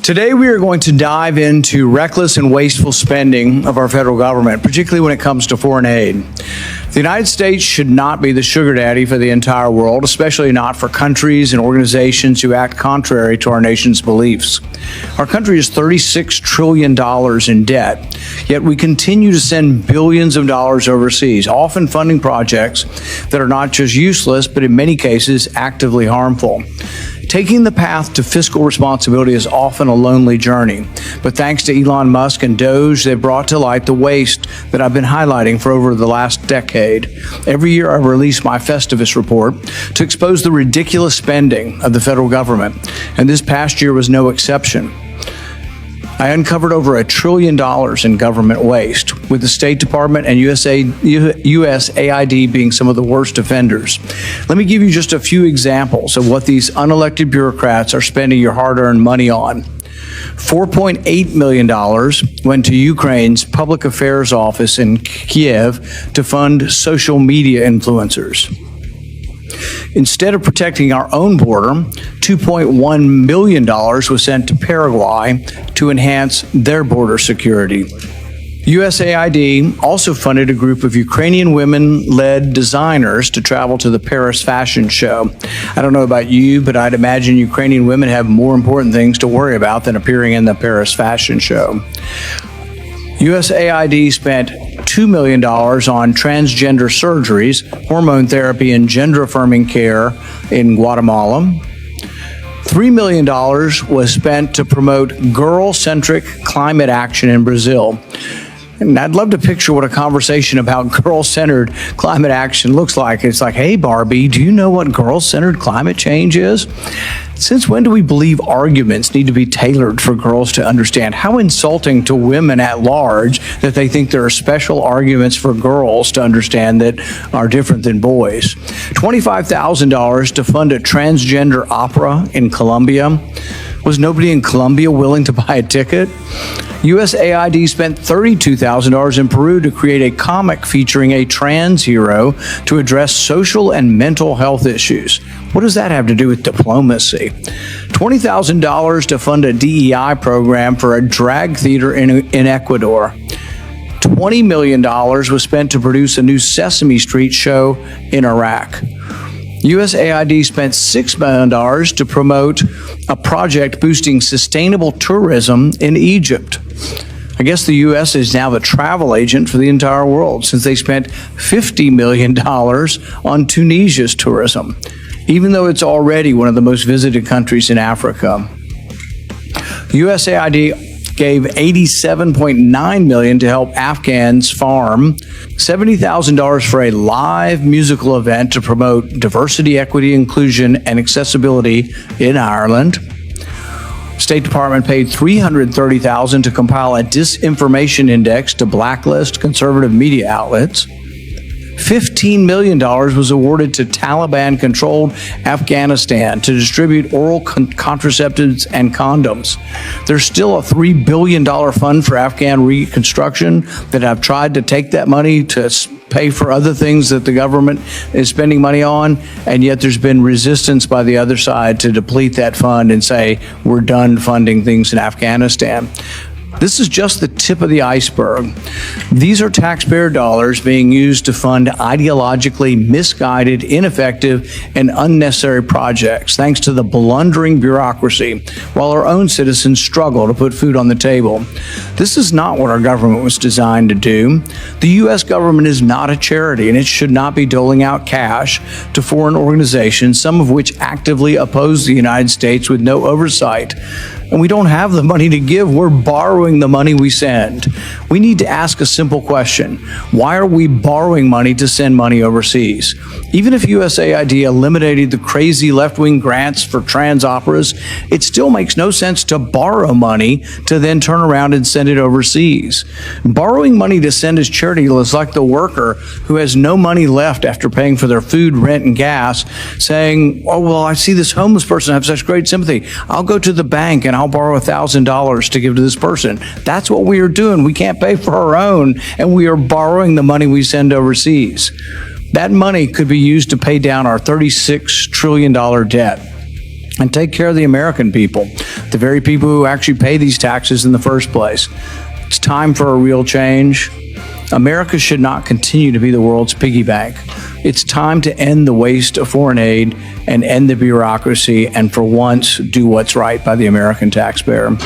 Today, we are going to dive into reckless and wasteful spending of our federal government, particularly when it comes to foreign aid. The United States should not be the sugar daddy for the entire world, especially not for countries and organizations who act contrary to our nation's beliefs. Our country is $36 trillion in debt, yet we continue to send billions of dollars overseas, often funding projects that are not just useless, but in many cases actively harmful. Taking the path to fiscal responsibility is often a lonely journey, but thanks to Elon Musk and Doge, they've brought to light the waste that I've been highlighting for over the last decade. Every year I release my Festivus report to expose the ridiculous spending of the federal government, and this past year was no exception. I uncovered over $1 trillion in government waste, with the State Department and USAID being some of the worst offenders. Let me give you just a few examples of what these unelected bureaucrats are spending your hard-earned money on. $4.8 million went to Ukraine's public affairs office in Kiev to fund social media influencers. Instead of protecting our own border, $2.1 million was sent to Paraguay to enhance their border security. USAID also funded a group of Ukrainian women-led designers to travel to the Paris fashion show. I don't know about you, but I'd imagine Ukrainian women have more important things to worry about than appearing in the Paris fashion show. USAID spent $2 million on transgender surgeries, hormone therapy, and gender-affirming care in Guatemala. $3 million was spent to promote girl-centric climate action in Brazil. And I'd love to picture what a conversation about girl-centered climate action looks like. It's like, hey, Barbie, do you know what girl-centered climate change is? Since when do we believe arguments need to be tailored for girls to understand? How insulting to women at large that they think there are special arguments for girls to understand that are different than boys. $25,000 to fund a transgender opera in Colombia. Was nobody in Colombia willing to buy a ticket? USAID spent $32,000 in Peru to create a comic featuring a trans hero to address social and mental health issues. What does that have to do with diplomacy? $20,000 to fund a DEI program for a drag theater in Ecuador. $20 million was spent to produce a new Sesame Street show in Iraq. USAID spent $6 million to promote a project boosting sustainable tourism in Egypt. I guess the U.S. is now the travel agent for the entire world since they spent $50 million on Tunisia's tourism, even though it's already one of the most visited countries in Africa. USAID gave $87.9 million to help Afghans farm, $70,000 for a live musical event to promote diversity, equity, inclusion, and accessibility in Ireland. State Department paid $330,000 to compile a disinformation index to blacklist conservative media outlets. $15 million was awarded to Taliban-controlled Afghanistan to distribute oral contraceptives and condoms. There's still a $3 billion fund for Afghan reconstruction that have tried to take that money to pay for other things that the government is spending money on, and yet there's been resistance by the other side to deplete that fund and say, we're done funding things in Afghanistan. This is just the tip of the iceberg. These are taxpayer dollars being used to fund ideologically misguided, ineffective, and unnecessary projects, thanks to the blundering bureaucracy, while our own citizens struggle to put food on the table. This is not what our government was designed to do. The U.S. government is not a charity, and it should not be doling out cash to foreign organizations, some of which actively oppose the United States with no oversight. And we don't have the money to give. We're borrowing the money we send. We need to ask a simple question. Why are we borrowing money to send money overseas? Even if USAID eliminated the crazy left-wing grants for trans operas, it still makes no sense to borrow money to then turn around and send it overseas. Borrowing money to send as charity is like the worker who has no money left after paying for their food, rent, and gas, saying, oh, well, I see this homeless person, I have such great sympathy. I'll go to the bank and I'll borrow $1,000 to give to this person. That's what we are doing. We can't pay for our own, and we are borrowing the money we send overseas. That money could be used to pay down our $36 trillion debt. and take care of the American people, the very people who actually pay these taxes in the first place. It's time for a real change. America should not continue to be the world's piggy bank. It's time to end the waste of foreign aid and end the bureaucracy and for once do what's right by the American taxpayer.